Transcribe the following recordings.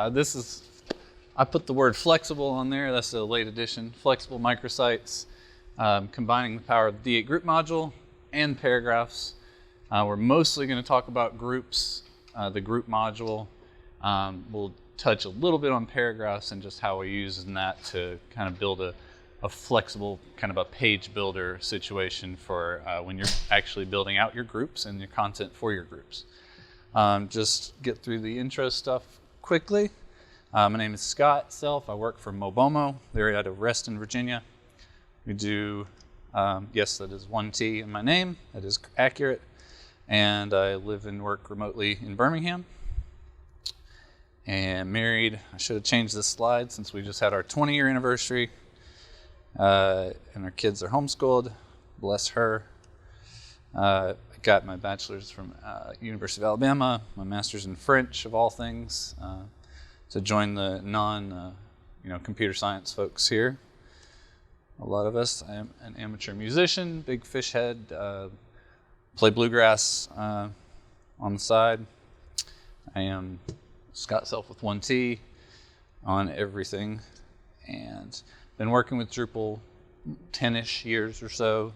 I put the word flexible on there. That's a late addition. Flexible microsites, combining the power of the D8 group module and paragraphs. We're mostly going to talk about groups, the group module. We'll touch a little bit on paragraphs and just how we're using that to kind of build a flexible kind of a page builder situation for when you're actually building out your groups and your content for your groups. Just get through the intro stuff quickly. My name is Scott Self. I work for Mobomo. They're out of Reston, Virginia. We do, yes, that is one T in my name. That is accurate. And I live and work remotely in Birmingham. And married. I should have changed this slide since we just had our 20-year anniversary. And our kids are homeschooled. Bless her. I got my bachelor's from University of Alabama, my master's in French, of all things, to join the computer science folks here. A lot of us. I am an amateur musician, big fish head, play bluegrass on the side. I am Scott Self with one T on everything, and been working with Drupal 10-ish years or so.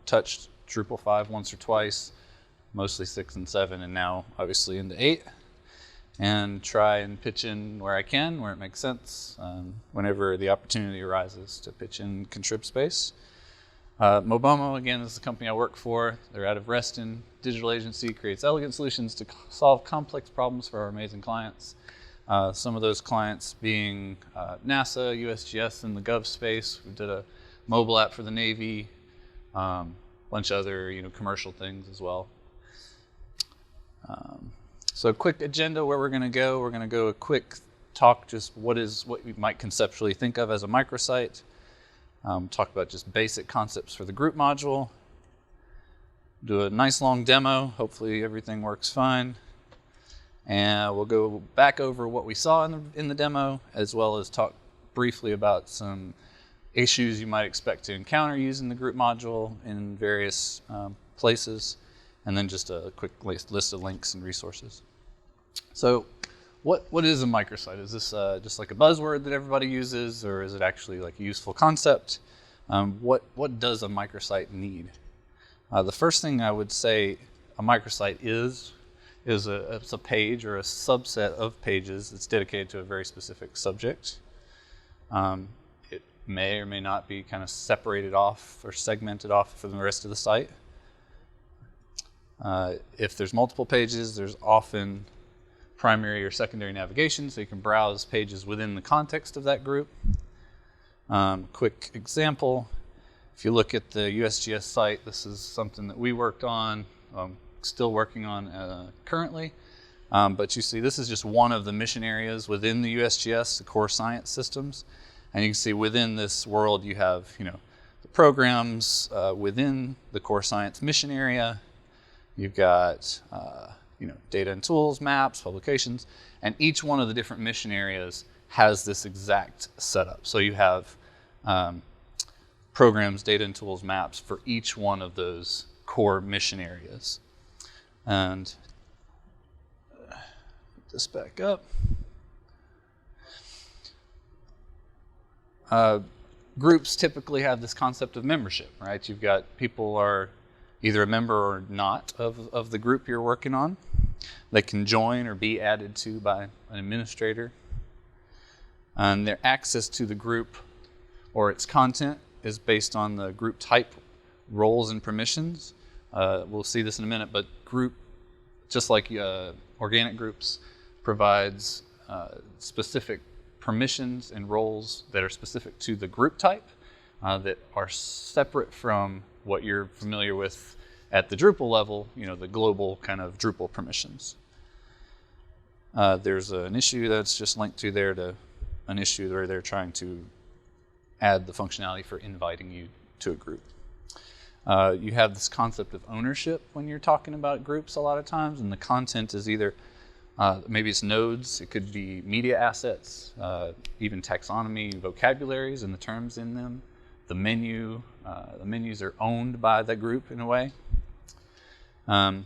Touched Drupal 5 once or twice, mostly 6 and 7, and now obviously into 8. And try and pitch in where I can, where it makes sense, whenever the opportunity arises to pitch in contrib space. Mobomo, again, is the company I work for. They're out of Reston. Digital agency, creates elegant solutions to solve complex problems for our amazing clients. Some of those clients being NASA, USGS, and the Gov space. We did a mobile app for the Navy, a bunch of other commercial things as well. So a quick agenda where we're going to go. We're going to go a quick talk, just what you might conceptually think of as a microsite. Talk about just basic concepts for the group module. Do a nice long demo. Hopefully everything works fine. And we'll go back over what we saw in the demo, as well as talk briefly about some issues you might expect to encounter using the group module in various places, and then just a quick list of links and resources. So what is a microsite? Is this just like a buzzword that everybody uses, or is it actually like a useful concept? What does a microsite need? The first thing I would say a microsite is it's a page or a subset of pages that's dedicated to a very specific subject. It may or may not be kind of separated off or segmented off from the rest of the site. If there's multiple pages, there's often primary or secondary navigation, so you can browse pages within the context of that group. Quick example, if you look at the USGS site, this is something that we worked on, still working on currently. But you see this is just one of the mission areas within the USGS, the core science systems. And you can see within this world you have the programs within the core science mission area. You've got data and tools, maps, publications, and each one of the different mission areas has this exact setup. So you have programs, data and tools, maps for each one of those core mission areas. And put this back up. Groups typically have this concept of membership, right? You've got people are either a member or not of the group you're working on. They can join or be added to by an administrator. And their access to the group or its content is based on the group type, roles, and permissions. We'll see this in a minute, but group, just like organic groups, provides specific permissions and roles that are specific to the group type that are separate from what you're familiar with at the Drupal level, the global kind of Drupal permissions. There's an issue that's just linked to there to an issue where they're trying to add the functionality for inviting you to a group. You have this concept of ownership when you're talking about groups a lot of times, and the content is either maybe it's nodes, it could be media assets, even taxonomy, vocabularies and the terms in them. The menus are owned by the group in a way. And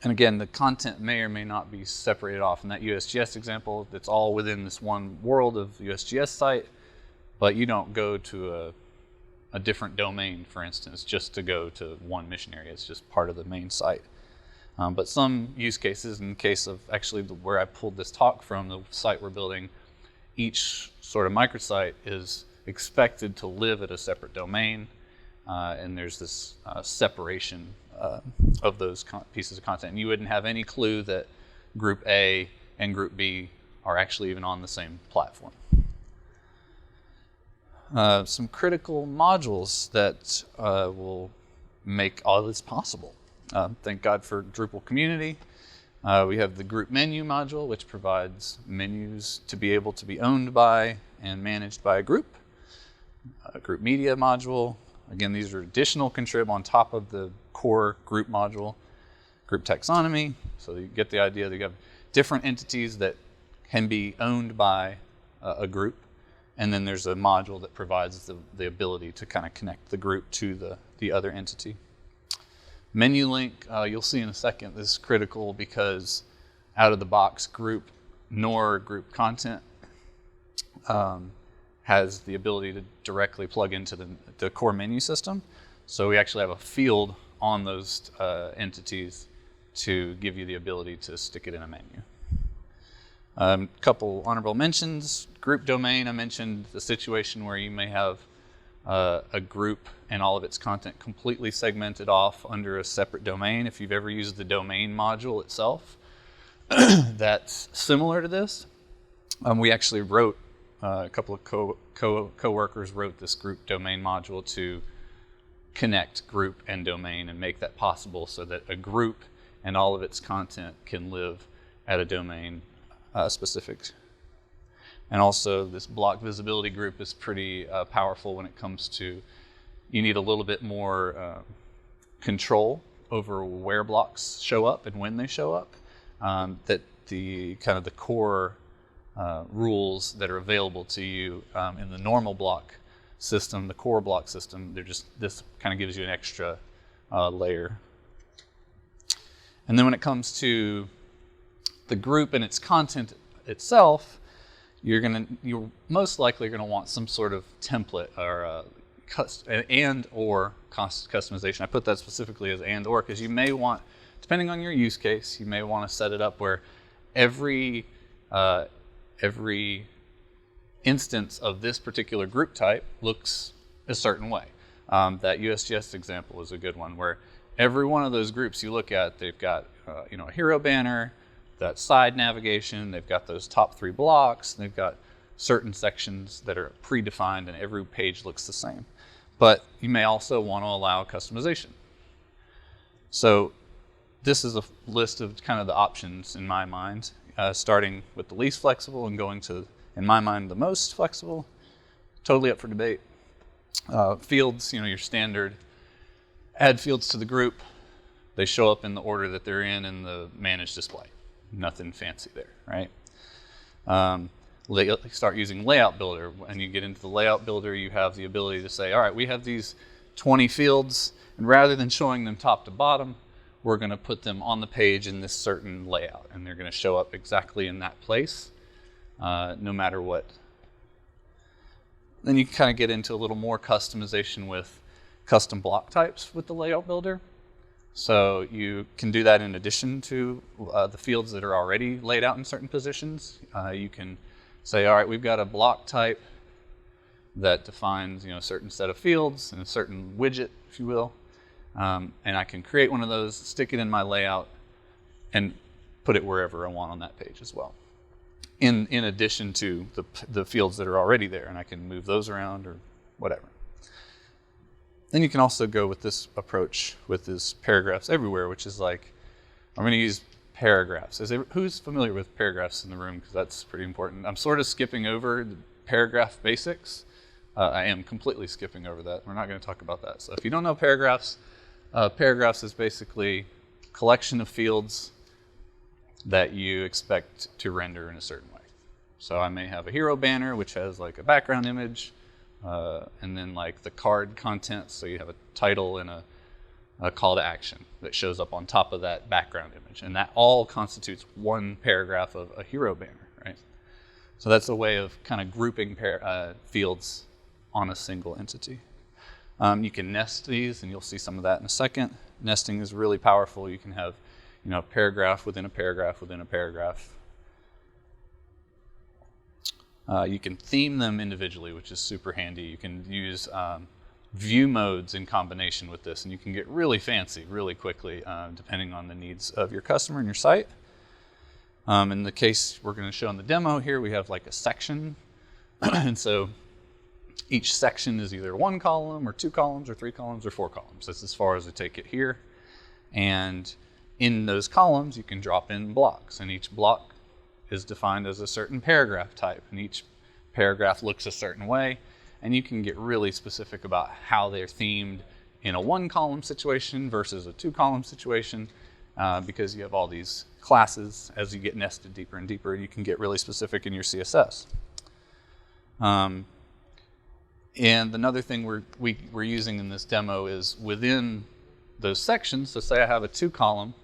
And again, the content may or may not be separated off. In that USGS example, it's all within this one world of USGS site, but you don't go to a different domain, for instance, just to go to one mission area. It's just part of the main site. But some use cases, in the case of actually where I pulled this talk from, the site we're building, each sort of microsite is expected to live at a separate domain, and there's this separation of those pieces of content. And you wouldn't have any clue that Group A and Group B are actually even on the same platform. Some critical modules that will make all this possible. Thank God for Drupal community. We have the group menu module, which provides menus to be able to be owned by and managed by a group. A group media module. Again, these are additional contrib on top of the core group module. Group taxonomy. So you get the idea that you have different entities that can be owned by a group. And then there's a module that provides the ability to kind of connect the group to the other entity. Menu link, you'll see in a second, this is critical because out of the box group nor group content has the ability to directly plug into the core menu system. So we actually have a field on those entities to give you the ability to stick it in a menu. Couple honorable mentions. Group domain, I mentioned the situation where you may have a group and all of its content completely segmented off under a separate domain. If you've ever used the domain module itself, that's similar to this. We actually wrote, a couple of co-workers wrote this group domain module to connect group and domain and make that possible so that a group and all of its content can live at a domain specific. And also this block visibility group is pretty powerful when it comes to, you need a little bit more control over where blocks show up and when they show up. That the kind of the core rules that are available to you in the normal block system, the core block system, this kind of gives you an extra layer. And then when it comes to the group and its content itself, you're most likely going to want some sort of template or and/or customization. I put that specifically as and/or because you may want, depending on your use case, you may want to set it up where every instance of this particular group type looks a certain way. That USGS example is a good one where every one of those groups you look at, they've got a hero banner, that side navigation, they've got those top 3 blocks, they've got certain sections that are predefined and every page looks the same. But you may also want to allow customization. So this is a list of kind of the options in my mind, starting with the least flexible and going to, in my mind, the most flexible. Totally up for debate. Fields, your standard, add fields to the group. They show up in the order that they're in the manage display. Nothing fancy there, right? Start using Layout Builder. When you get into the Layout Builder, you have the ability to say, all right, we have these 20 fields, and rather than showing them top to bottom, we're going to put them on the page in this certain layout, and they're going to show up exactly in that place, no matter what. Then you can kind of get into a little more customization with custom block types with the Layout Builder. So you can do that in addition to the fields that are already laid out in certain positions. You can say, all right, we've got a block type that defines a certain set of fields and a certain widget, if you will. And I can create one of those, stick it in my layout, and put it wherever I want on that page as well. In addition to the fields that are already there, and I can move those around or whatever. Then you can also go with this approach with this paragraphs everywhere, which is like, I'm going to use paragraphs. Who's familiar with paragraphs in the room? Because that's pretty important. I'm sort of skipping over the paragraph basics. I am completely skipping over that. We're not going to talk about that. So if you don't know paragraphs, paragraphs is basically a collection of fields that you expect to render in a certain way. So I may have a hero banner, which has like a background image, and then like the card content, so you have a title and a call to action that shows up on top of that background image. And that all constitutes one paragraph of a hero banner, right? So that's a way of kind of grouping fields on a single entity. You can nest these, and you'll see some of that in a second. Nesting is really powerful. You can have, a paragraph within a paragraph within a paragraph. You can theme them individually, which is super handy. You can use view modes in combination with this, and you can get really fancy really quickly depending on the needs of your customer and your site. In the case we're going to show in the demo here, we have like a section. And so each section is either one column or two columns or three columns or four columns. That's as far as I take it here. And in those columns, you can drop in blocks, and each block is defined as a certain paragraph type, and each paragraph looks a certain way. And you can get really specific about how they're themed in a one-column situation versus a two-column situation, because you have all these classes. As you get nested deeper and deeper, you can get really specific in your CSS. And another thing we're using in this demo is within those sections. So say I have a two-column.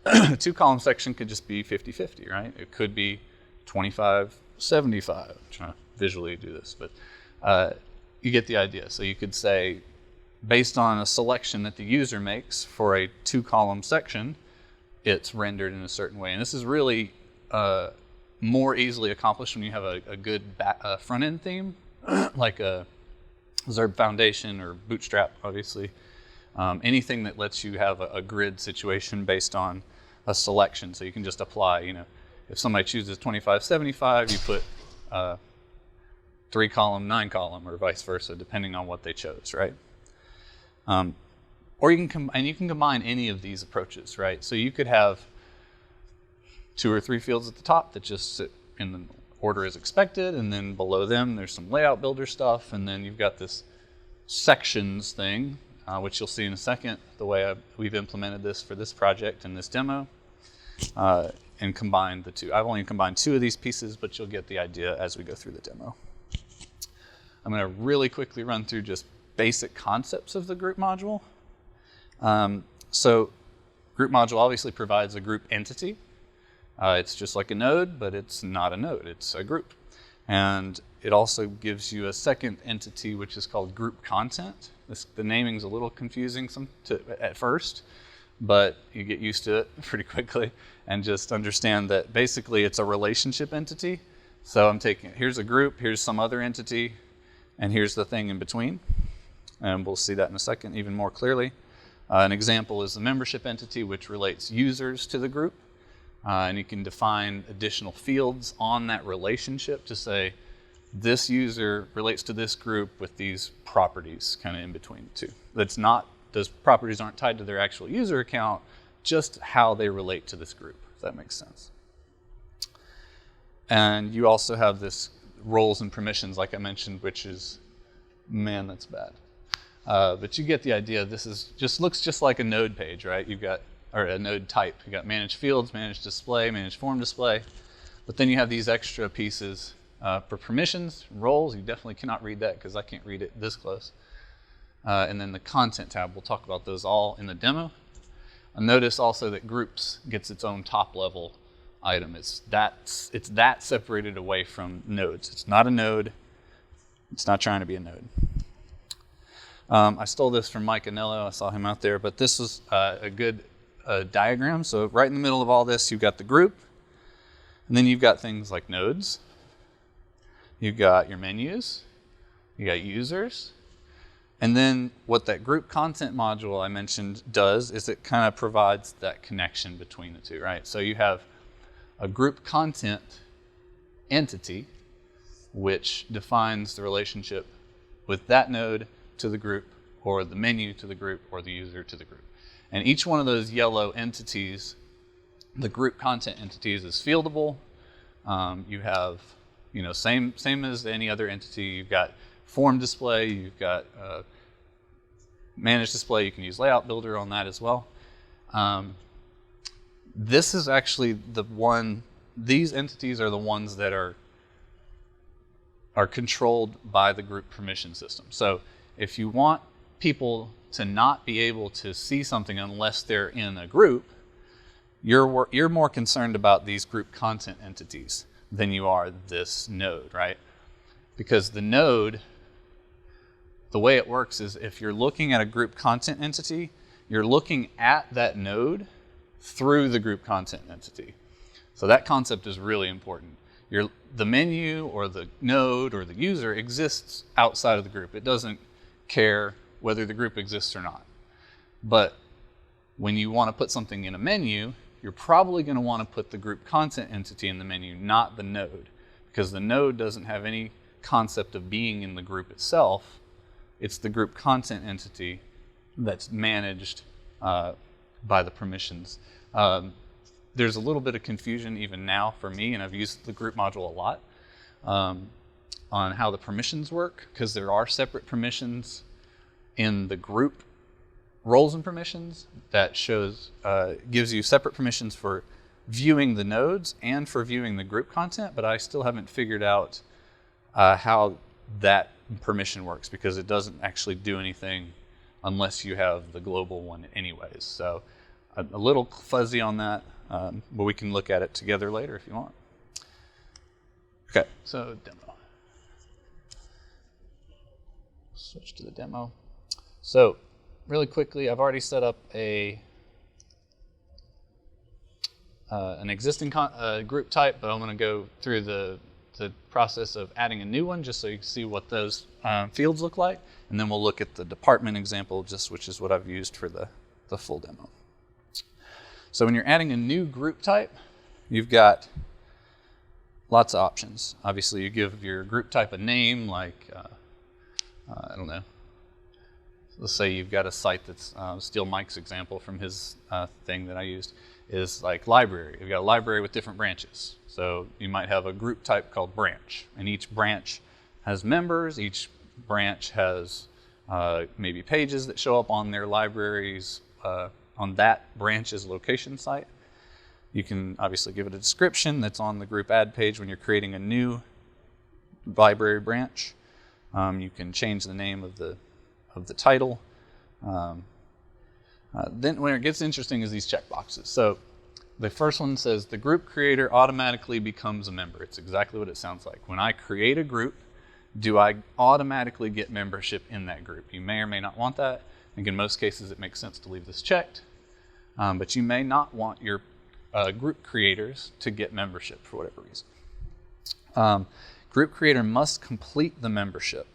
A two-column section could just be 50-50, right? It could be 25-75. I'm trying to visually do this, but you get the idea. So you could say, based on a selection that the user makes for a two-column section, it's rendered in a certain way. And this is really more easily accomplished when you have a good front-end theme, like a Zerb Foundation or Bootstrap, obviously. Anything that lets you have a grid situation based on a selection. So you can just apply, if somebody chooses 25-75, you put 3-column, 9-column, or vice versa, depending on what they chose, right? Or you can combine any of these approaches, right? So you could have 2 or 3 fields at the top that just sit in the order as expected, and then below them there's some layout builder stuff, and then you've got this sections thing, which you'll see in a second, the way we've implemented this for this project and this demo, and combined the two. I've only combined 2 of these pieces, but you'll get the idea as we go through the demo. I'm going to really quickly run through just basic concepts of the group module. So group module obviously provides a group entity. It's just like a node, but it's not a node, it's a group. And it also gives you a second entity, which is called group content. The naming's a little confusing at first, but you get used to it pretty quickly and just understand that basically it's a relationship entity. So I'm taking, here's a group, here's some other entity, and here's the thing in between. And we'll see that in a second even more clearly. An example is the membership entity, which relates users to the group. And you can define additional fields on that relationship to say, this user relates to this group with these properties kind of in between the two. Those properties aren't tied to their actual user account, just how they relate to this group, if that makes sense. And you also have this roles and permissions, like I mentioned, which is, man, that's bad. But you get the idea. This looks just like a node page, right? Or a node type. You got manage fields, manage display, manage form display. But then you have these extra pieces for permissions, roles. You definitely cannot read that because I can't read it this close. And then the content tab. We'll talk about those all in the demo. And notice also that groups gets its own top level item. It's that separated away from nodes. It's not a node. It's not trying to be a node. I stole this from Mike Anello. I saw him out there, but this was a good diagram. So right in the middle of all this, you've got the group, and then you've got things like nodes. You've got your menus. You got users. And then what that group content module I mentioned does is it kind of provides that connection between the two, right? So you have a group content entity, which defines the relationship with that node to the group, or the menu to the group, or the user to the group. And each one of those yellow entities, the group content entities, is fieldable. You have, same as any other entity. You've got form display, you've got manage display. You can use layout builder on that as well. This is actually the one. These entities are the ones that are controlled by the group permission system. So if you want people to not be able to see something unless they're in a group, you're more concerned about these group content entities than you are this node, right? Because the node, the way it works is if you're looking at a group content entity, you're looking at that node through the group content entity. So that concept is really important. The menu or the node or the user exists outside of the group. It doesn't care whether the group exists or not. But when you want to put something in a menu, you're probably going to want to put the group content entity in the menu, not the node, because the node doesn't have any concept of being in the group itself. It's the group content entity that's managed by the permissions. There's a little bit of confusion even now for me, and I've used the group module a lot, on how the permissions work, because there are separate permissions in the group roles and permissions that gives you separate permissions for viewing the nodes and for viewing the group content, but I still haven't figured out how that permission works, because it doesn't actually do anything unless you have the global one anyways. So a little fuzzy on that, but we can look at it together later if you want. Okay, so demo. Switch to the demo. So really quickly, I've already set up an existing group type, but I'm going to go through the process of adding a new one just so you can see what those fields look like, and then we'll look at the department example, which is what I've used for the full demo. So when you're adding a new group type, you've got lots of options. Obviously, you give your group type a name, like I don't know. Let's say you've got a site that's, steal Mike's example from his thing that I used, is like library. You've got a library with different branches. So you might have a group type called branch, and each branch has members. Each branch has maybe pages that show up on their libraries on that branch's location site. You can obviously give it a description that's on the group add page when you're creating a new library branch. You can change the name of the title. Then when it gets interesting is these checkboxes. So the first one says the group creator automatically becomes a member. It's exactly what it sounds like. When I create a group, do I automatically get membership in that group? You may or may not want that. I think in most cases it makes sense to leave this checked, but you may not want your group creators to get membership for whatever reason. Group creator must complete the membership.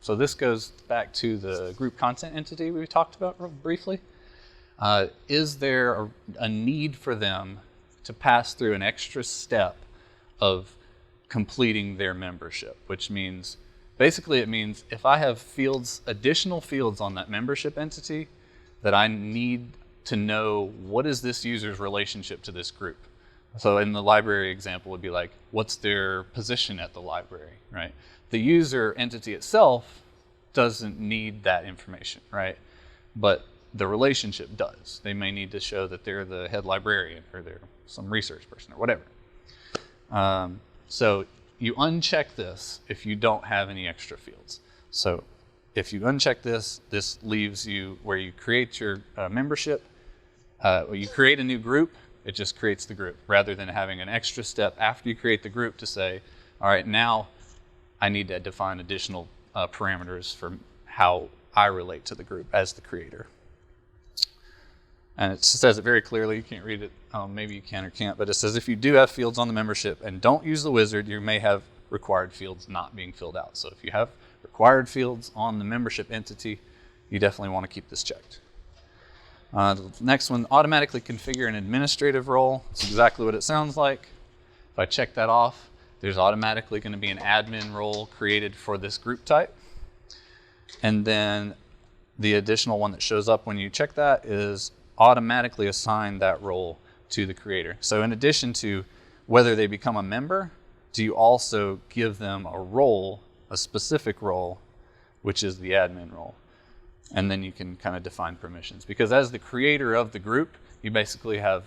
So this goes back to the group content entity we talked about real briefly. Is there a need for them to pass through an extra step of completing their membership, which means, basically it means if I have additional fields on that membership entity that I need to know what is this user's relationship to this group. So in the library example would be like, what's their position at the library, right? The user entity itself doesn't need that information, right? But the relationship does. They may need to show that they're the head librarian or they're some research person or whatever. So you uncheck this if you don't have any extra fields. So if you uncheck this, this leaves you where you create your membership. You create a new group, it just creates the group, rather than having an extra step after you create the group to say, all right, now I need to define additional parameters for how I relate to the group as the creator. And it says it very clearly. You can't read it. Maybe you can or can't, but it says if you do have fields on the membership and don't use the wizard, you may have required fields not being filled out. So if you have required fields on the membership entity, you definitely want to keep this checked. The next one, automatically configure an administrative role. It's exactly what it sounds like. If I check that off, there's automatically going to be an admin role created for this group type. And then the additional one that shows up when you check that is automatically assign that role to the creator. So in addition to whether they become a member, do you also give them a role, a specific role, which is the admin role? And then you can kind of define permissions, because as the creator of the group, you basically have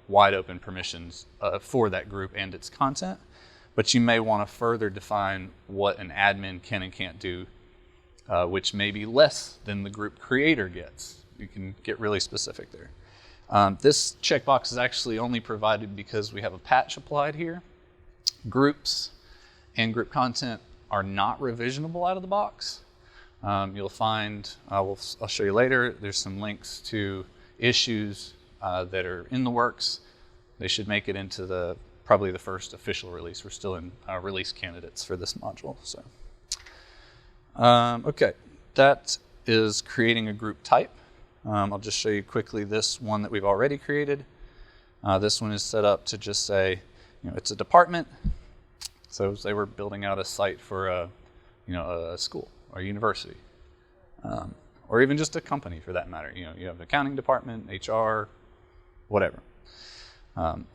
wide open permissions for that group and its content, but you may want to further define what an admin can and can't do which may be less than the group creator gets. You can get really specific there. This checkbox is actually only provided because we have a patch applied here. Groups and group content are not revisionable out of the box. You'll find, I'll show you later, there's some links to issues that are in the works. They should make it into probably the first official release. We're still in release candidates for this module. So, okay, that is creating a group type. I'll just show you quickly this one that we've already created. This one is set up to just say, it's a department. So say we're building out a site for a school or a university, or even just a company for that matter. You have an accounting department, HR, whatever.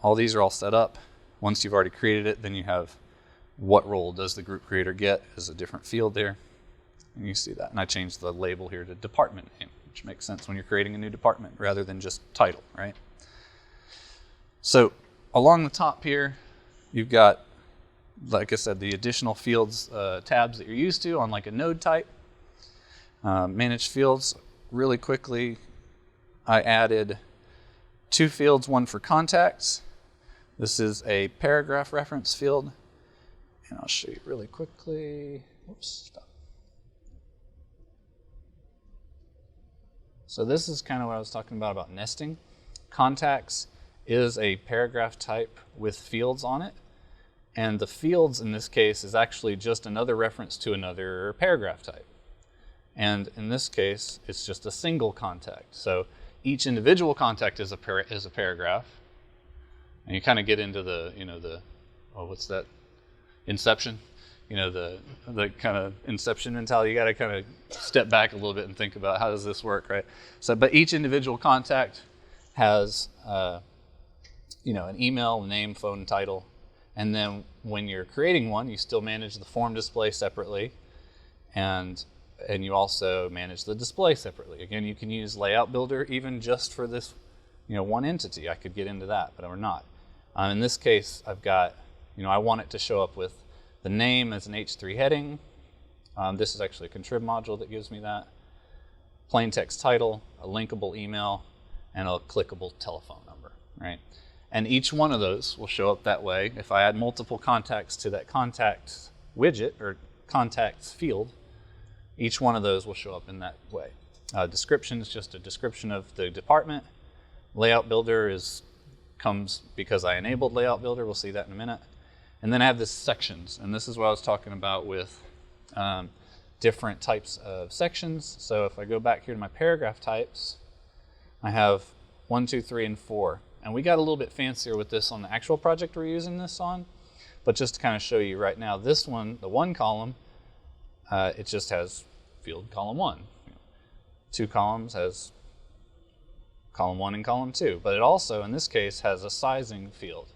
All these are all set up. Once you've already created it, then you have what role does the group creator get as a different field there. And you see that. And I changed the label here to department name, which makes sense when you're creating a new department rather than just title, right? So along the top here, you've got, like I said, the additional fields tabs that you're used to on like a node type. Manage fields, really quickly, I added 2 fields, one for contacts. This is a paragraph reference field, and I'll show you really quickly. Whoops, stop. So this is kind of what I was talking about nesting. Contacts is a paragraph type with fields on it. And the fields in this case is actually just another reference to another paragraph type. And in this case, it's just a single contact. So each individual contact is a paragraph. And you kind of get into the, what's that? Inception. The kind of inception mentality. You got to kind of step back a little bit and think about how does this work, right? So, but each individual contact has, an email, name, phone, title. And then when you're creating one, you still manage the form display separately, and you also manage the display separately. Again, you can use Layout Builder even just for this, one entity. I could get into that, but we're not. In this case, I've got, I want it to show up with the name as an H3 heading. This is actually a contrib module that gives me that. Plain text title, a linkable email, and a clickable telephone number, right? And each one of those will show up that way. If I add multiple contacts to that contacts widget or contacts field, each one of those will show up in that way. Description is just a description of the department. Layout Builder comes because I enabled Layout Builder. We'll see that in a minute. And then I have this sections, and this is what I was talking about with different types of sections. So if I go back here to my paragraph types, I have 1, 2, 3, and 4. And we got a little bit fancier with this on the actual project we're using this on. But just to kind of show you right now, this one, the 1 column, it just has field column 1. 2 columns has column 1 and column 2. But it also, in this case, has a sizing field.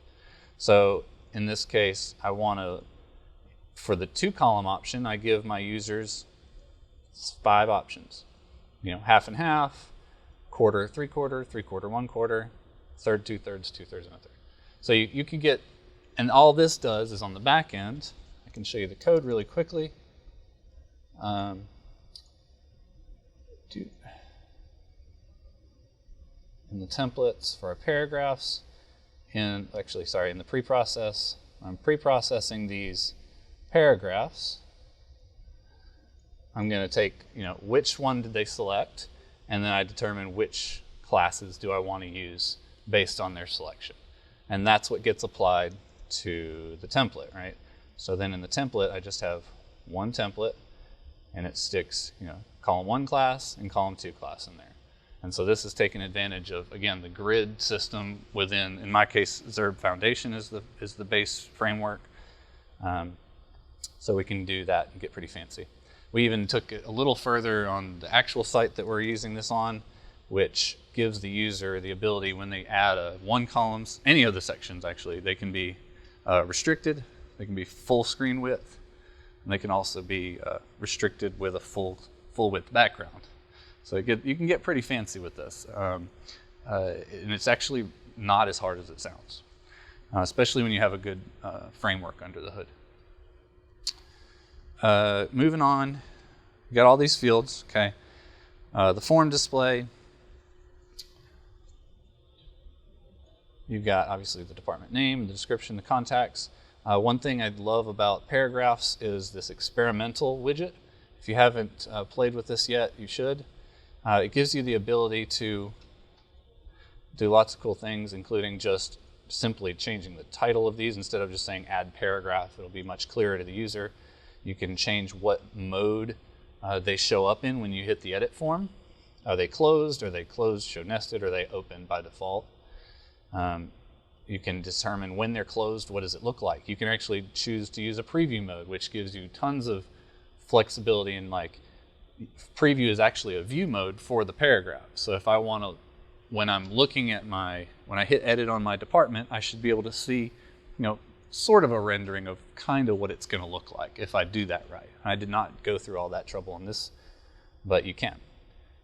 So in this case, I want to, for the 2 column option, I give my users 5 options. Half and half, quarter, 3/4, 3/4, 1/4, third, 2/3, 2/3, and a third. So you can get, and all this does is on the back end, I can show you the code really quickly. In the templates for our paragraphs, in the pre-process, I'm pre-processing these paragraphs. I'm going to take, which one did they select, and then I determine which classes do I want to use based on their selection. And that's what gets applied to the template, right? So then in the template, I just have one template, and it sticks, column 1 class and column 2 class in there. And so this is taking advantage of, again, the grid system within, in my case, Zurb Foundation is the base framework. So we can do that and get pretty fancy. We even took it a little further on the actual site that we're using this on, which gives the user the ability when they add 1 columns, any of the sections actually, they can be restricted, they can be full screen width, and they can also be restricted with a full width background. So you can get pretty fancy with this. And it's actually not as hard as it sounds, especially when you have a good framework under the hood. Moving on, You got all these fields, okay? The form display. You've got obviously the department name, the description, the contacts. One thing I love about paragraphs is this experimental widget. If you haven't played with this yet, you should. It gives you the ability to do lots of cool things, including just simply changing the title of these. Instead of just saying add paragraph, it'll be much clearer to the user. You can change what mode they show up in when you hit the edit form. Are they closed? Are they closed, show nested? Are they open by default? You can determine when they're closed, what does it look like? You can actually choose to use a preview mode, which gives you tons of flexibility, and like preview is actually a view mode for the paragraph. So if I want to, when I'm looking at when I hit edit on my department, I should be able to see, sort of a rendering of kind of what it's going to look like if I do that right. I did not go through all that trouble on this, but you can.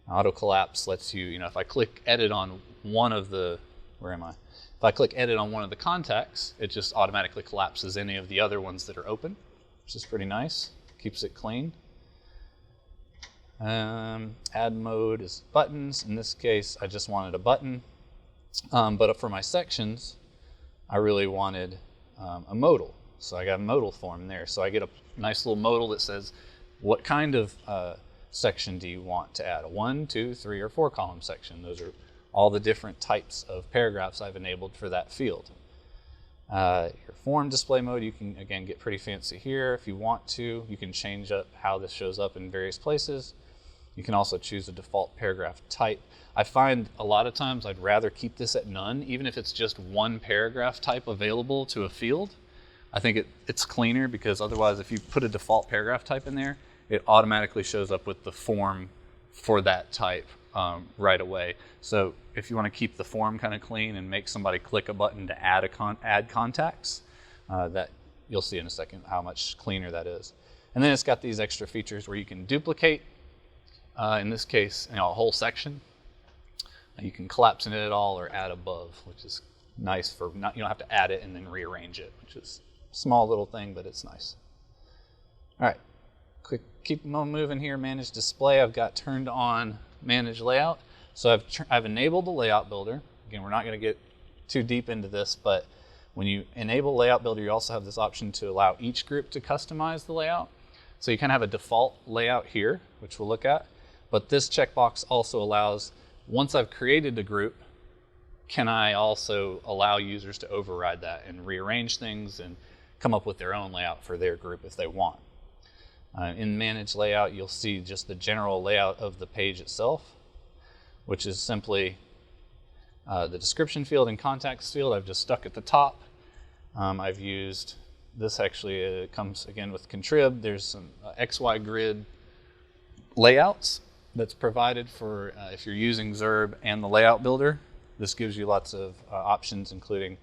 Auto collapse lets you, if I click edit on one of the, where am I? If I click edit on one of the contacts, it just automatically collapses any of the other ones that are open, which is pretty nice. Keeps it clean. Add mode is buttons. In this case, I just wanted a button. But for my sections, I really wanted a modal. So I got a modal form there. So I get a nice little modal that says, what kind of section do you want to add? A 1, 2, 3, or 4 column section. Those are all the different types of paragraphs I've enabled for that field. Your form display mode, you can again get pretty fancy here if you want to. You can change up how this shows up in various places. You can also choose a default paragraph type. I find a lot of times I'd rather keep this at none, even if it's just one paragraph type available to a field. I think it's cleaner, because otherwise if you put a default paragraph type in there, it automatically shows up with the form for that type right away. So if you want to keep the form kind of clean and make somebody click a button to add add contacts, that you'll see in a second how much cleaner that is. And then it's got these extra features where you can duplicate, in this case, a whole section. You can collapse in it at all or add above, which is nice for you don't have to add it and then rearrange it, which is a small little thing, but it's nice. All right, keep moving here. Manage display. I've got turned on manage layout. So I've enabled the layout builder. Again, we're not going to get too deep into this, but when you enable layout builder, you also have this option to allow each group to customize the layout. So you kind of have a default layout here, which we'll look at, but this checkbox also allows, once I've created a group, can I also allow users to override that and rearrange things and come up with their own layout for their group if they want. In manage layout, you'll see just the general layout of the page itself, which is simply the description field and contacts field I've just stuck at the top. I've used this, actually it comes again with contrib. There's some XY grid layouts that's provided for if you're using Zurb and the layout builder. This gives you lots of options, including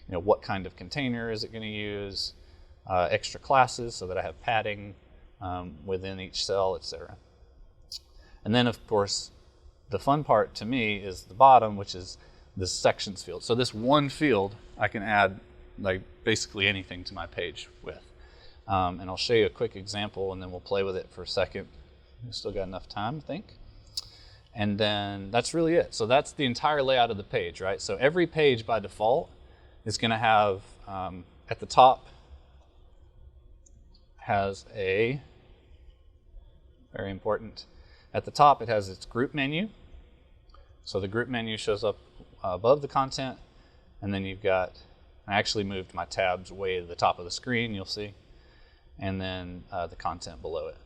what kind of container is it going to use, extra classes so that I have padding within each cell, etc. And then of course the fun part to me is the bottom, which is this sections field. So this one field I can add like basically anything to my page with. And I'll show you a quick example and then we'll play with it for a second. We've still got enough time, I think. And then that's really it. So that's the entire layout of the page, right? So every page by default is going to have, at the top, has a, very important, at the top it has its group menu. So the group menu shows up above the content, and then you've got, I actually moved my tabs way to the top of the screen, you'll see, and then the content below it.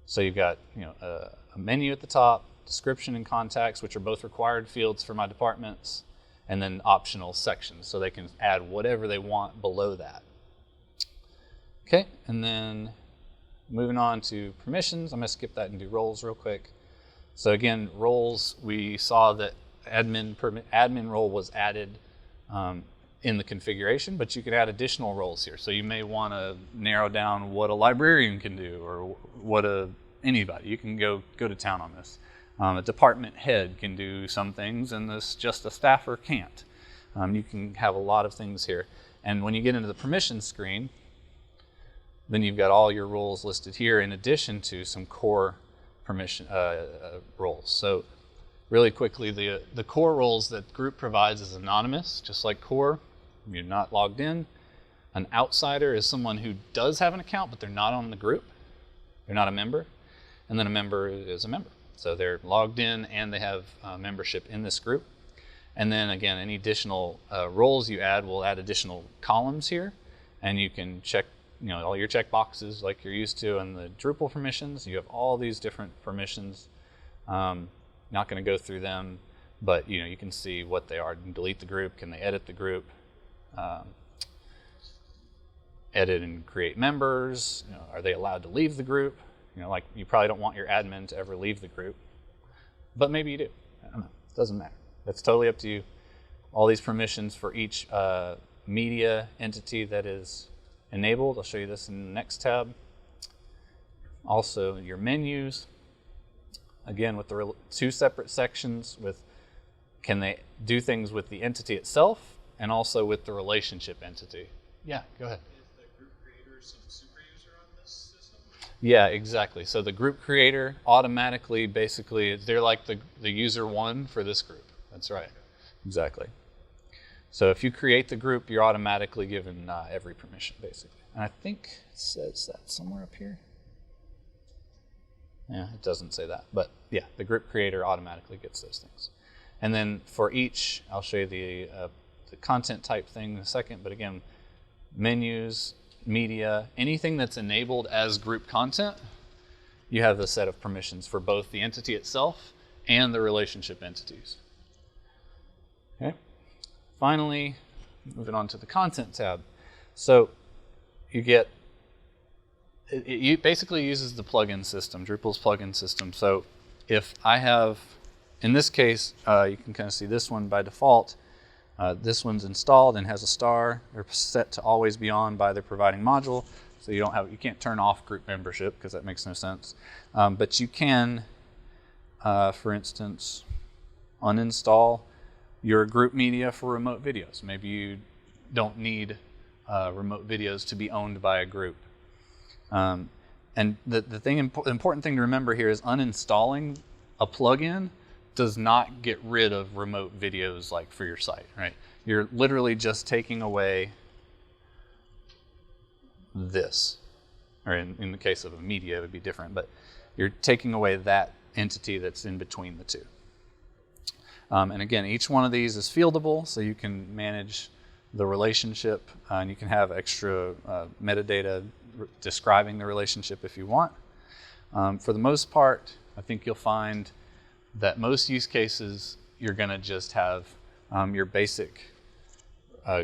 So you've got a menu at the top, description and contacts, which are both required fields for my departments, and then optional sections, so they can add whatever they want below that. Okay, and then moving on to permissions, I'm going to skip that and do roles real quick. So again, roles, we saw that admin role was added in the configuration, but you can add additional roles here. So you may want to narrow down what a librarian can do, or what anybody. You can go to town on this. A department head can do some things, and just a staffer can't. You can have a lot of things here. And when you get into the permission screen, then you've got all your roles listed here in addition to some core permission roles. So really quickly, the core roles that group provides is anonymous, just like core. You're not logged in. An outsider is someone who does have an account, but they're not on the group. They're not a member. And then a member is a member. So they're logged in and they have membership in this group. And then again, any additional roles you add will add additional columns here. And you can check all your check boxes like you're used to in the Drupal permissions. You have all these different permissions. Not going to go through them, but you can see what they are. You can delete the group. Can they edit the group? Edit and create members. Are they allowed to leave the group? Like you probably don't want your admin to ever leave the group, but maybe you do. I don't know. It doesn't matter. That's totally up to you. All these permissions for each media entity that is enabled. I'll show you this in the next tab. Also, your menus. Again, with the two separate sections with can they do things with the entity itself and also with the relationship entity. Yeah, go ahead. Some super user on this system? Yeah, exactly. So the group creator automatically, basically, they're like the user one for this group. That's right. Exactly. So if you create the group, you're automatically given every permission, basically. And I think it says that somewhere up here. Yeah, it doesn't say that. But yeah, the group creator automatically gets those things. And then for each, I'll show you the content type thing in a second. But again, menus, media, anything that's enabled as group content, you have a set of permissions for both the entity itself and the relationship entities. Okay. Finally, moving on to the content tab. So you get, it basically uses the plugin system, Drupal's plugin system. So if I have, in this case, you can kind of see this one by default. This one's installed and has a star. They're set to always be on by the providing module, so you can't turn off group membership because that makes no sense. But you can, for instance, uninstall your group media for remote videos. Maybe you don't need remote videos to be owned by a group. And the important thing to remember here is uninstalling a plugin does not get rid of remote videos like for your site, right? You're literally just taking away this. Or in the case of a media, it would be different, but you're taking away that entity that's in between the two. And again, each one of these is fieldable, so you can manage the relationship, and you can have extra metadata describing the relationship if you want. For the most part, I think you'll find that most use cases, you're going to just have your basic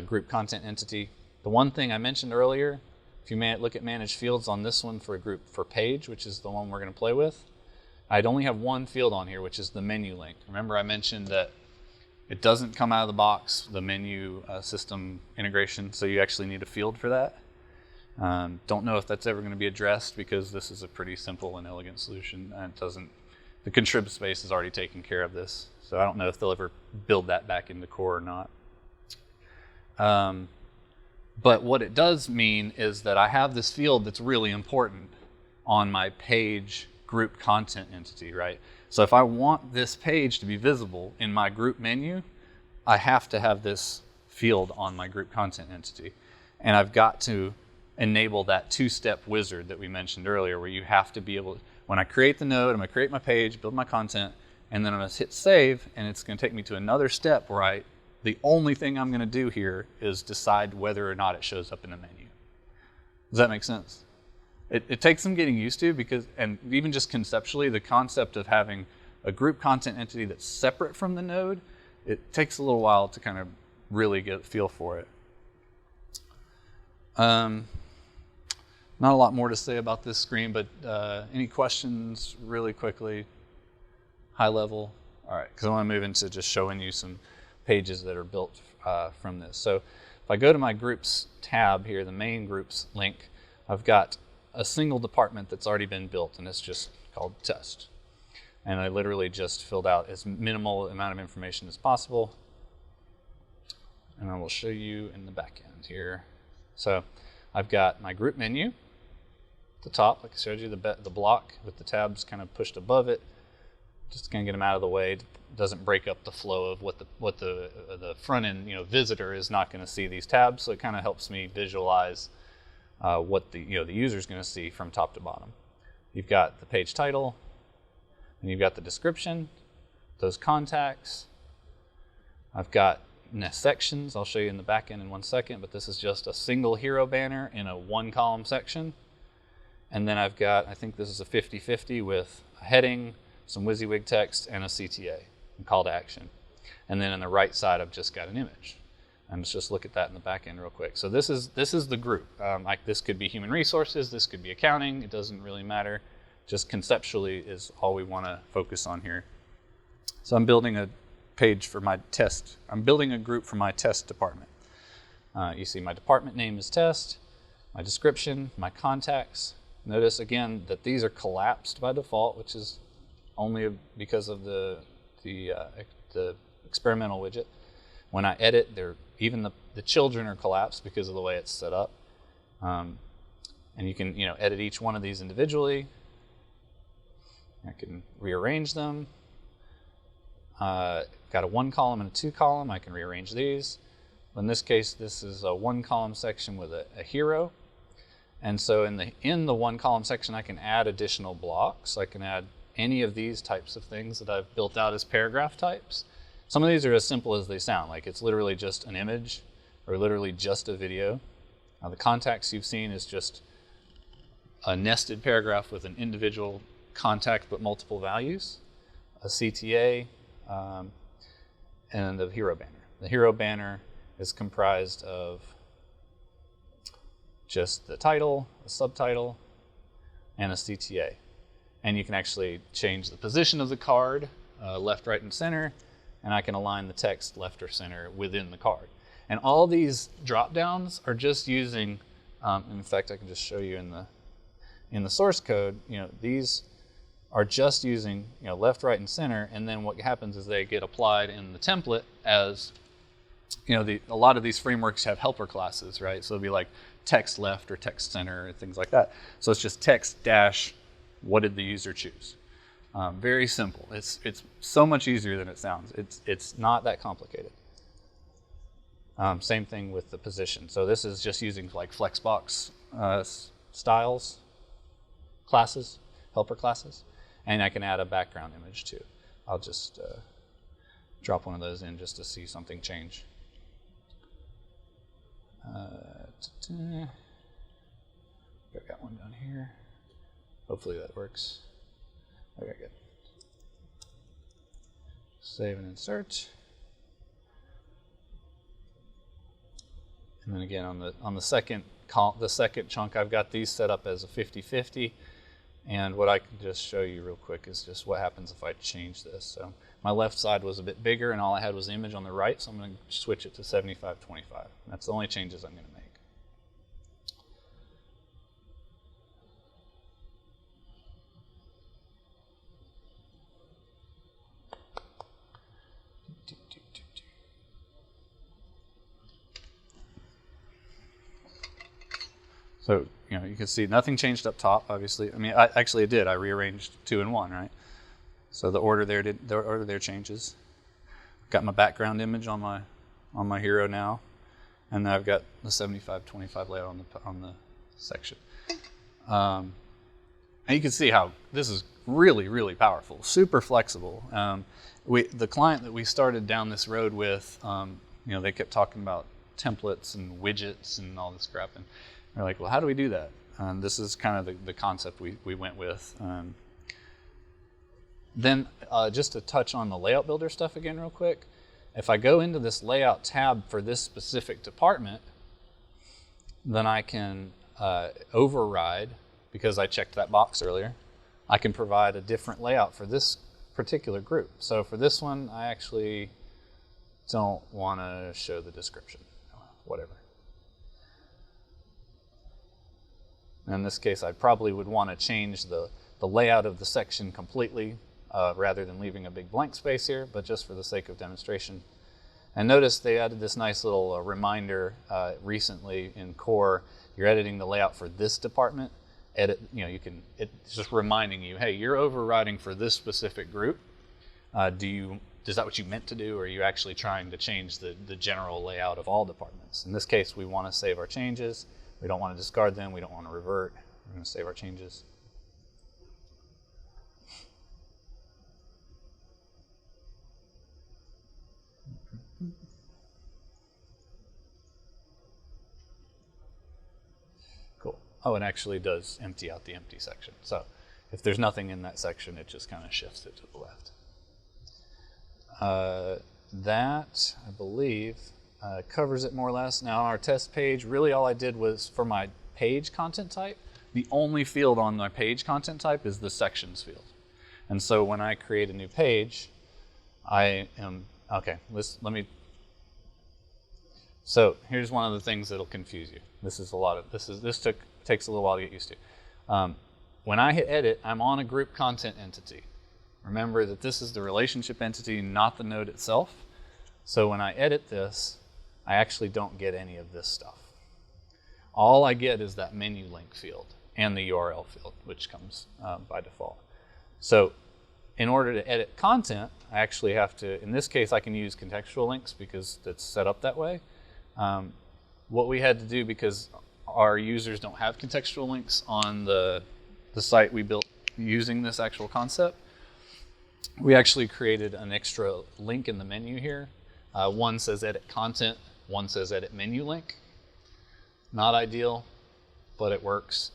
group content entity. The one thing I mentioned earlier, if you look at manage fields on this one for a group for page, which is the one we're going to play with, I'd only have one field on here, which is the menu link. Remember I mentioned that it doesn't come out of the box, the menu system integration, so you actually need a field for that. Don't know if that's ever going to be addressed because this is a pretty simple and elegant solution, and it doesn't. The contrib space is already taking care of this, so I don't know if they'll ever build that back into core or not. But what it does mean is that I have this field that's really important on my page group content entity, right? So if I want this page to be visible in my group menu, I have to have this field on my group content entity. And I've got to enable that two-step wizard that we mentioned earlier, where you have to be able to, when I create the node, I'm going to create my page, build my content, and then I'm going to hit save, and it's going to take me to another step where the only thing I'm going to do here is decide whether or not it shows up in the menu. Does that make sense? It takes some getting used to because, and even just conceptually, the concept of having a group content entity that's separate from the node, it takes a little while to kind of really get a feel for it. Not a lot more to say about this screen, but any questions really quickly, high level? All right, because I want to move into just showing you some pages that are built from this. So if I go to my groups tab here, the main groups link, I've got a single department that's already been built, and it's just called test. And I literally just filled out as minimal amount of information as possible. And I will show you in the back end here. So I've got my group menu. the top, like I showed you, the block with the tabs kind of pushed above it. Just kind of get them out of the way. It doesn't break up the flow of what the front end visitor is not going to see these tabs. So it kind of helps me visualize what the user is going to see from top to bottom. You've got the page title, and you've got the description, those contacts. I've got sections. I'll show you in the back end in 1 second, but this is just a single hero banner in a 1-column section. And then I've got, I think this is a 50-50 with a heading, some WYSIWYG text, and a CTA, and call to action. And then on the right side, I've just got an image. And let's just look at that in the back end real quick. So this is the group. Like this could be human resources, this could be accounting, it doesn't really matter. Just conceptually is all we want to focus on here. So I'm building a page for my test. I'm building a group for my test department. You see my department name is test, my description, my contacts. Notice again that these are collapsed by default, which is only because of the experimental widget. When I edit, even the children are collapsed because of the way it's set up. And you can edit each one of these individually. I can rearrange them. Got a 1-column and a 2-column. I can rearrange these. In this case, this is a 1-column section with a hero. And so in the 1-column section, I can add additional blocks. I can add any of these types of things that I've built out as paragraph types. Some of these are as simple as they sound, like it's literally just an image or literally just a video. Now the contacts you've seen is just a nested paragraph with an individual contact but multiple values, a CTA, and the hero banner. The hero banner is comprised of just the title, a subtitle, and a CTA. And you can actually change the position of the card, left, right, and center, and I can align the text left or center within the card. And all these drop downs are just using, in fact, I can just show you in the source code, these are just using left, right, and center, and then what happens is they get applied in the template as, a lot of these frameworks have helper classes, right? So it'll be like text left or text center or things like that. So it's just text dash, what did the user choose? Very simple. It's so much easier than it sounds. It's not that complicated. Same thing with the position. So this is just using like Flexbox styles, classes, helper classes, and I can add a background image too. I'll just drop one of those in just to see something change. I got one down here. Hopefully that works. Okay, good. Save and insert. And then again on the second chunk, I've got these set up as a 50-50. And what I can just show you real quick is just what happens if I change this. So my left side was a bit bigger and all I had was the image on the right, so I'm going to switch it to 75-25. That's the only changes I'm going to make. So, you can see nothing changed up top, obviously. I mean, it did. I rearranged 2 and 1, right? So the order there changes. Got my background image on my hero now, and then I've got the 75-25 layout on the section. And you can see how this is really, really powerful, super flexible. The client that we started down this road with, they kept talking about templates and widgets and all this crap, and we're like, well, how do we do that? And this is kind of the concept we went with. Then just to touch on the layout builder stuff again real quick, if I go into this layout tab for this specific department, then I can override, because I checked that box earlier, I can provide a different layout for this particular group. So for this one, I actually don't want to show the description, whatever. In this case, I probably would want to change the layout of the section completely rather than leaving a big blank space here, but just for the sake of demonstration. And notice they added this nice little reminder recently in Core. You're editing the layout for this department, edit, it's just reminding you, hey, you're overriding for this specific group. Is that what you meant to do, or are you actually trying to change the general layout of all departments? In this case, we want to save our changes. We don't want to discard them. We don't want to revert. We're going to save our changes. Cool. Oh, it actually does empty out the empty section. So if there's nothing in that section, it just kind of shifts it to the left. That, I believe, covers it more or less. Now on our test page, really all I did was for my page content type, the only field on my page content type is the sections field. And so when I create a new page, so here's one of the things that'll confuse you. This takes a little while to get used to. When I hit edit, I'm on a group content entity. Remember that this is the relationship entity, not the node itself. So when I edit this, I actually don't get any of this stuff. All I get is that menu link field and the URL field, which comes by default. So in order to edit content, I actually have to, in this case, I can use contextual links because it's set up that way. What we had to do, because our users don't have contextual links on the site we built using this actual concept, we actually created an extra link in the menu here. One says edit content, one says edit menu link. Not ideal, but it works.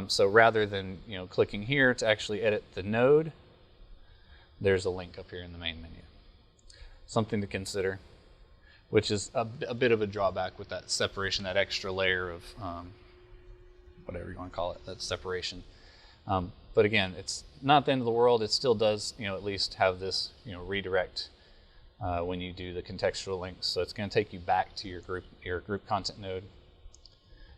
So rather than clicking here to actually edit the node, there's a link up here in the main menu. Something to consider, which is a bit of a drawback with that separation, that extra layer of whatever you want to call it, that separation. But again, it's not the end of the world. It still does, at least have this, redirect when you do the contextual links. So it's going to take you back to your group content node.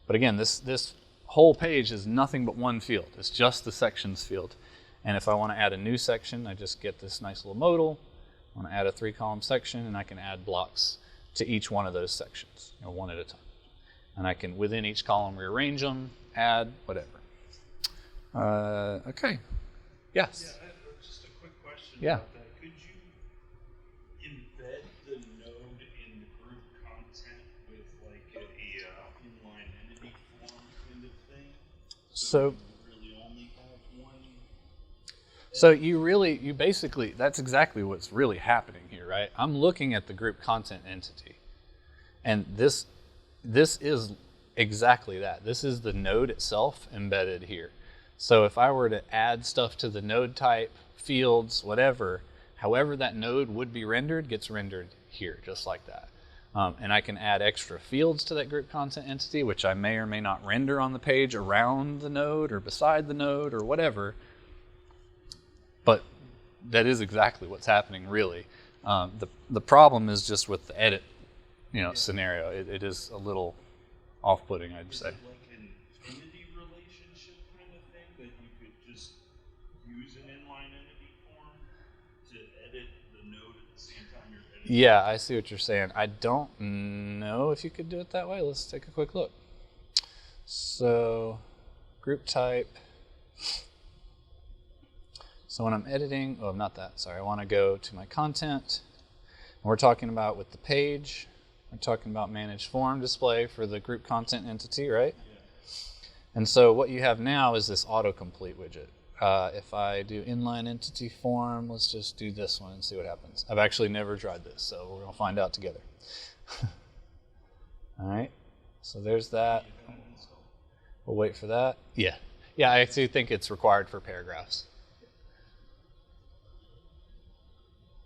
But again, this whole page is nothing but one field. It's just the sections field. And if I want to add a new section, I just get this nice little modal. I want to add a 3-column section, and I can add blocks to each one of those sections, one at a time. And I can, within each column, rearrange them, add, whatever. Okay. Yes? Yeah, just a quick question Yeah. about that. Could you embed the node in the group content with like a inline entity form kind of thing? So you really only have one? So you basically, that's exactly what's really happening here, right? I'm looking at the group content entity. And this is exactly that. This is the node itself embedded here. So if I were to add stuff to the node type, fields, whatever, however that node would be rendered gets rendered here, just like that. And I can add extra fields to that group content entity, which I may or may not render on the page around the node or beside the node or whatever. But that is exactly what's happening, really. The problem is just with the edit, scenario. It is a little off-putting, I'd say. Is it like an entity relationship kind of thing that you could just use an inline entity form to edit the node at the same time you're editing? Yeah, I see what you're saying. I don't know if you could do it that way. Let's take a quick look. So, group type. So when I'm editing, not that, sorry. I want to go to my content. And we're talking about with the page, we're talking about manage form display for the group content entity, right? Yeah. And so what you have now is this autocomplete widget. If I do inline entity form, let's just do this one and see what happens. I've actually never tried this, so we're going to find out together. All right, so there's that. We'll wait for that. Yeah, I actually think it's required for paragraphs.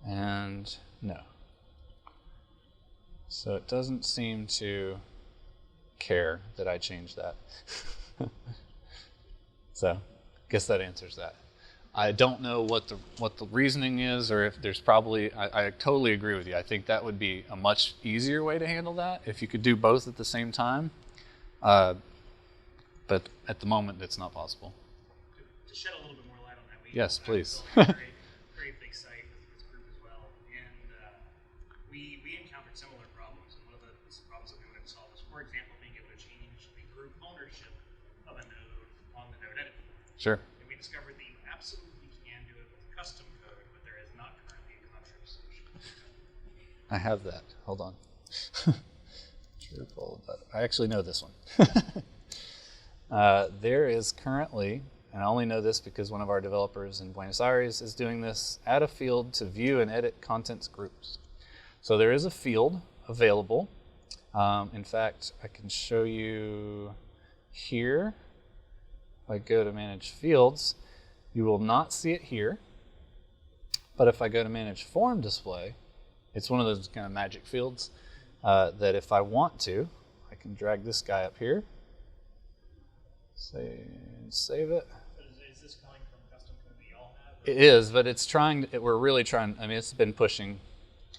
And no. So it doesn't seem to care that I changed that. So I guess that answers that. I don't know what the reasoning is, or if there's probably, I totally agree with you. I think that would be a much easier way to handle that if you could do both at the same time. But at the moment, it's not possible. To shed a little bit more light on that, Yes, please. Very big site with this group as well, and we encountered similar problems. And one of the problems that we wanted to solve is, for example, being able to change the group ownership of a node on the node edit. Sure. And we discovered that you absolutely can do it with custom code, but there is not currently a contrib solution. I have that. Hold on. Drupal, I actually know this one. There is currently, and I only know this because one of our developers in Buenos Aires is doing this, add a field to view and edit contents groups. So there is a field available. In fact, I can show you here. If I go to manage fields, you will not see it here. But if I go to manage form display, it's one of those kind of magic fields that if I want to, I can drag this guy up here, save it. Is this coming from custom code that y'all have? It is, but it's trying, we're really trying, I mean, it's been pushing.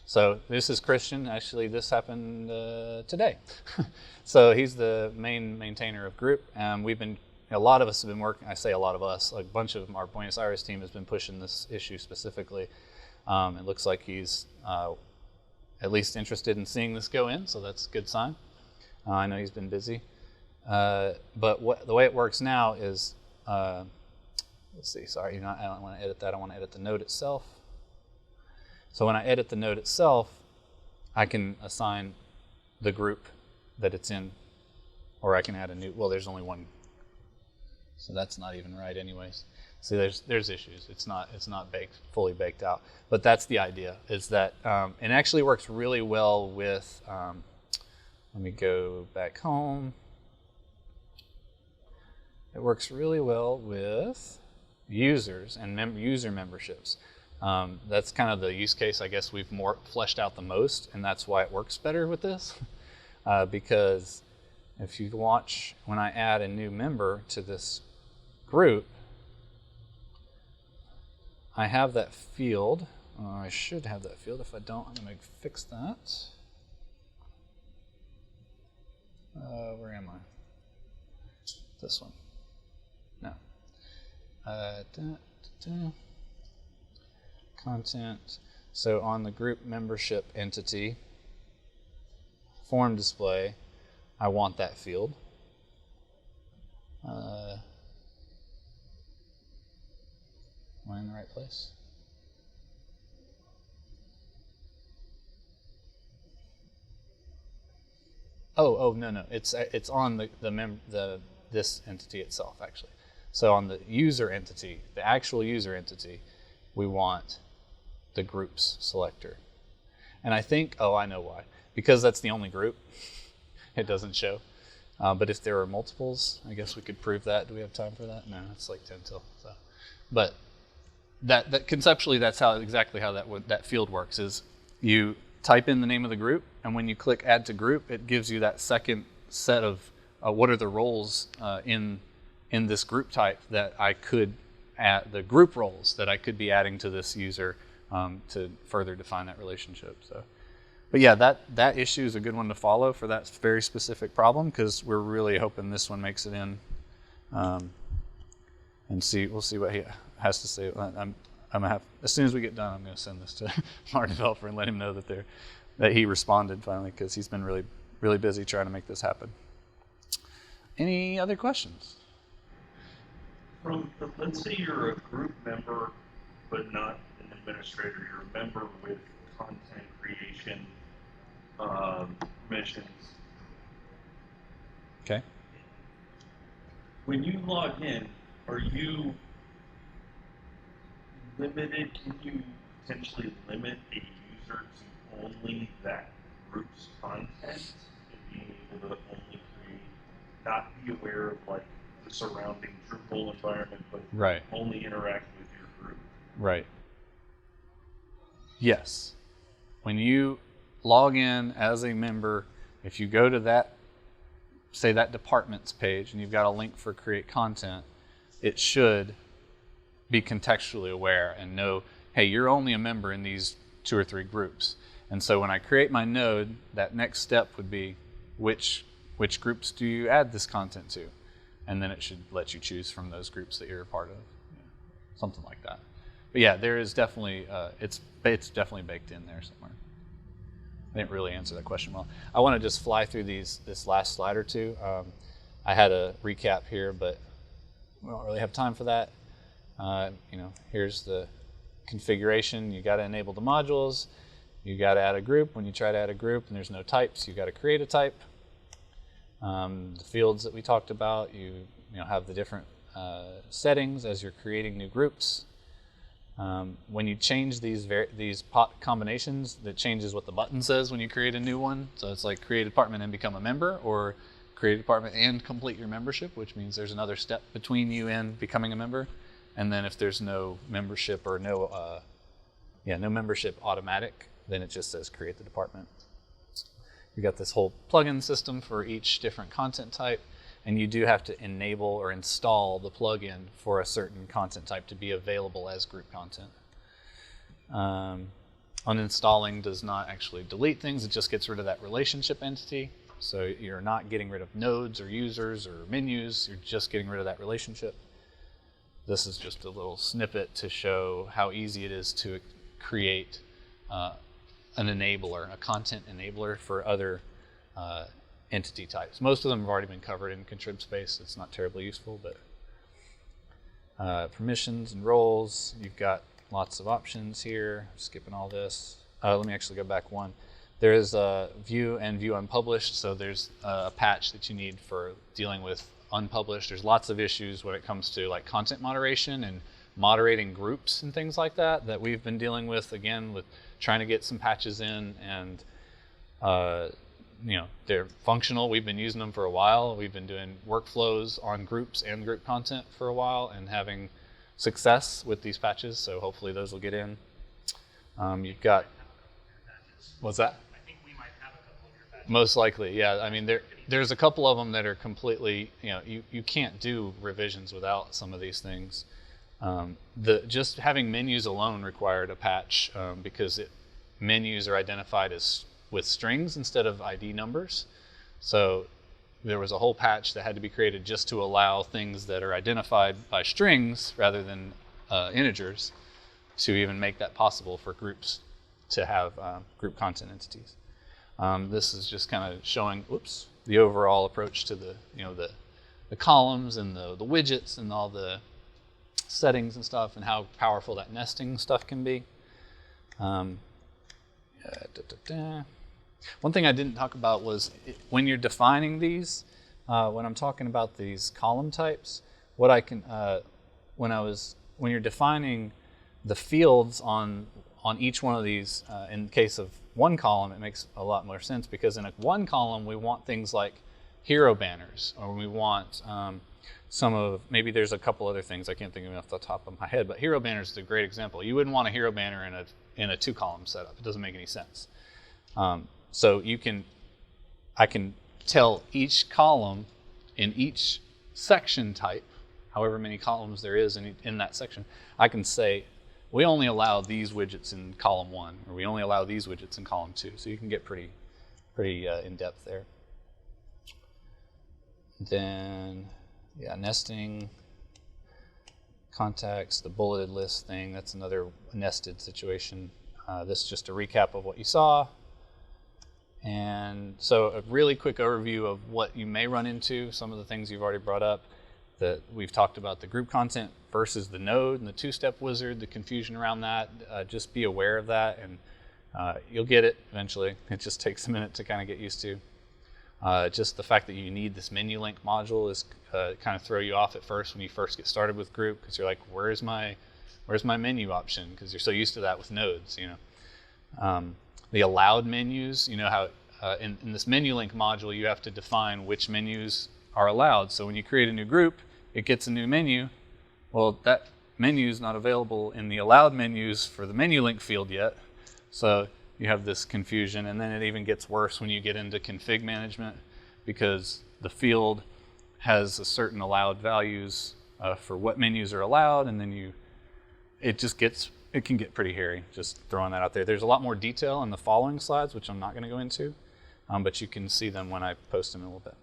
So this is Christian. Actually, this happened today. So he's the main maintainer of Group. We've been, a lot of us have been working, I say a lot of us, a bunch of our Buenos Aires team has been pushing this issue specifically. It looks like he's at least interested in seeing this go in, so that's a good sign. I know he's been busy. But the way it works now is, let's see, sorry, I don't want to edit that. I want to edit the node itself. So when I edit the node itself, I can assign the group that it's in, or I can add a new, well, there's only one. So that's not even right anyways. See, there's issues. It's not fully baked out. But that's the idea, is that it actually works really well with, let me go back home. It works really well with users and user memberships. That's kind of the use case I guess we've more fleshed out the most, and that's why it works better with this. Because if you watch, when I add a new member to this group, I have that field. I should have that field. If I don't, I'm going to fix that. Where am I? This one. No. Content. So on the group membership entity, form display, I want that field. Am I in the right place? Oh no. It's on this entity itself actually. So on the user entity, the actual user entity, we want the Groups Selector. And I think, oh, I know why. Because that's the only group, it doesn't show. But if there are multiples, I guess we could prove that. Do we have time for that? No, it's like 10 till. So. But that conceptually, that's exactly how that field works. Is you type in the name of the group, and when you click Add to Group, it gives you that second set of what are the roles in this group type that I could add, the group roles that I could be adding to this user to further define that relationship. So, but yeah, that issue is a good one to follow for that very specific problem, because we're really hoping this one makes it in. And we'll see what he has to say. I'm gonna have, as soon as we get done, I'm gonna send this to our developer and let him know that he responded finally, because he's been really busy trying to make this happen. Any other questions? Let's say you're a group member, but not an administrator. You're a member with content creation missions. Okay. When you log in, are you limited? Can you potentially limit a user to only that group's content and being able to only create, not be aware of like the surrounding Drupal environment, but right, only interact with your group? Right. Yes. When you log in as a member, if you go to that, say that departments page, and you've got a link for create content, it should be contextually aware and know, hey, you're only a member in these 2 or 3 groups. And so when I create my node, that next step would be which groups do you add this content to? And then it should let you choose from those groups that you're a part of. Yeah, something like that. But yeah, there is definitely, it's definitely baked in there somewhere. I didn't really answer that question well. I want to just fly through this last slide or two. I had a recap here, but we don't really have time for that. Here's the configuration. You got to enable the modules. You got to add a group. When you try to add a group and there's no types, you got to create a type. The fields that we talked about, you have the different settings as you're creating new groups. When you change these combinations, that changes what the button says when you create a new one. So it's like create a department and become a member, or create a department and complete your membership, which means there's another step between you and becoming a member. And then if there's no membership or no membership automatic, then it just says create the department. You got this whole plugin system for each different content type, and you do have to enable or install the plugin for a certain content type to be available as group content. Uninstalling does not actually delete things, it just gets rid of that relationship entity. So you're not getting rid of nodes or users or menus, you're just getting rid of that relationship. This is just a little snippet to show how easy it is to create an enabler, a content enabler for other entity types. Most of them have already been covered in contrib space. It's not terribly useful, but permissions and roles, you've got lots of options here. Skipping all this. Let me actually go back one. There is a view and view unpublished, so there's a patch that you need for dealing with unpublished. There's lots of issues when it comes to like content moderation and moderating groups and things like that we've been dealing with, again, with trying to get some patches in, and they're functional. We've been using them for a while. We've been doing workflows on groups and group content for a while and having success with these patches, so hopefully those will get in. You've got, what's that? I think we might have a couple of your patches. Most likely, yeah. I mean, there's a couple of them that are completely, you can't do revisions without some of these things. Just having menus alone required a patch because menus are identified as with strings instead of ID numbers. So there was a whole patch that had to be created just to allow things that are identified by strings rather than integers to even make that possible for groups to have group content entities. This is just kind of showing, the overall approach to the columns and the widgets and all the settings and stuff, and how powerful that nesting stuff can be. One thing I didn't talk about was when you're defining these, when I'm talking about these column types, what I can, when you're defining the fields on each one of these, in case of one column, it makes a lot more sense, because in one column we want things like hero banners, or we want maybe there's a couple other things I can't think of off the top of my head, but hero banners is a great example. You wouldn't want a hero banner in a 2-column setup. It doesn't make any sense. So I can tell each column in each section type, however many columns there is in that section, I can say, we only allow these widgets in column 1, or we only allow these widgets in column 2. So you can get pretty in-depth there. Then, nesting, contacts, the bulleted list thing, that's another nested situation. This is just a recap of what you saw. And so a really quick overview of what you may run into, some of the things you've already brought up. That we've talked about the group content versus the node and the two-step wizard, the confusion around that. Just be aware of that, and you'll get it eventually. It just takes a minute to kind of get used to. Just the fact that you need this menu link module is kind of throw you off at first when you first get started with group, because you're like, where's my menu option? Because you're so used to that with nodes, The allowed menus, how in this menu link module you have to define which menus are allowed. So when you create a new group, it gets a new menu. Well, that menu is not available in the allowed menus for the menu link field yet. So you have this confusion, and then it even gets worse when you get into config management, because the field has a certain allowed values for what menus are allowed, and then it can get pretty hairy, just throwing that out there. There's a lot more detail in the following slides, which I'm not going to go into, but you can see them when I post them in a little bit.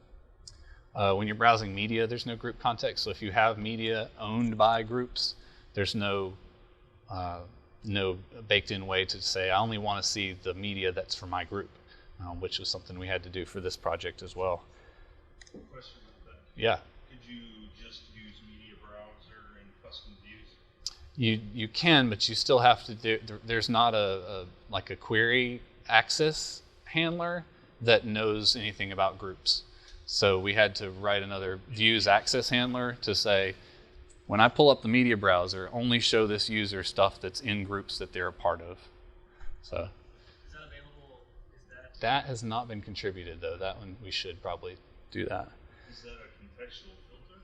When you're browsing media, there's no group context. So if you have media owned by groups, there's no baked-in way to say, I only want to see the media that's for my group, which was something we had to do for this project as well. Question about that. Yeah. Could you just use media browse custom views? You can, but you still have to do. There's not like a query access handler that knows anything about groups. So we had to write another views access handler to say, when I pull up the media browser, only show this user stuff that's in groups that they're a part of. So Is that available? that has not been contributed though. That one we should probably do that. Is that a contextual filter?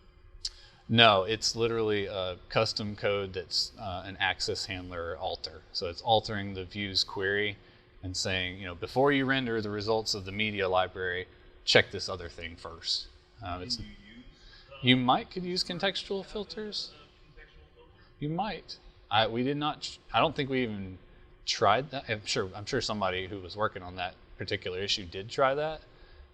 No, it's literally a custom code that's an access handler alter. So it's altering the views query and saying, before you render the results of the media library, check this other thing first. You could use contextual filters. You might. We did not. I don't think we even tried that. I'm sure somebody who was working on that particular issue did try that.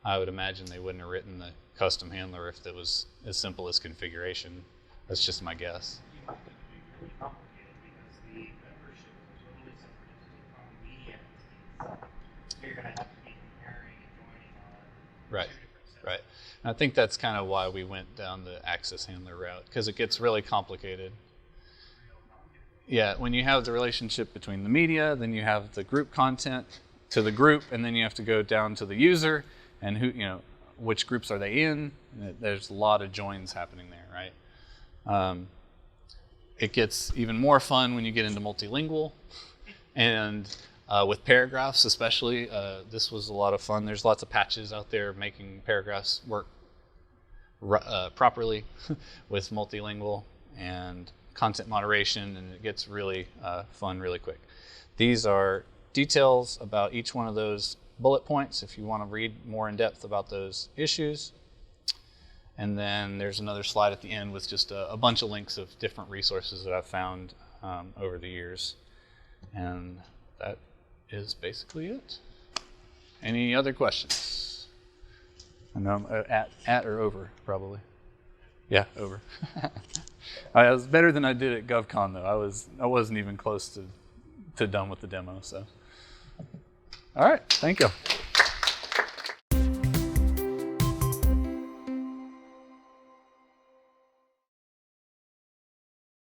I would imagine they wouldn't have written the custom handler if it was as simple as configuration. That's just my guess. It might be really complicated because the membership is totally separate from media entities. So you're going to have to be comparing and joining on Right. two different sets. Right. And I think that's kind of why we went down the access handler route, because it gets really complicated. Yeah, when you have the relationship between the media, then you have the group content to the group, and then you have to go down to the user and which groups are they in. There's a lot of joins happening there, right? It gets even more fun when you get into multilingual, and with paragraphs especially. This was a lot of fun. There's lots of patches out there making paragraphs work properly with multilingual and content moderation, and it gets really fun really quick. These are details about each one of those bullet points if you want to read more in depth about those issues. And then there's another slide at the end with just a bunch of links of different resources that I've found over the years. And that is basically it. Any other questions? I know I'm at or over, probably. Yeah, over. I was better than I did at GovCon though. I wasn't even close to done with the demo. So, all right, thank you.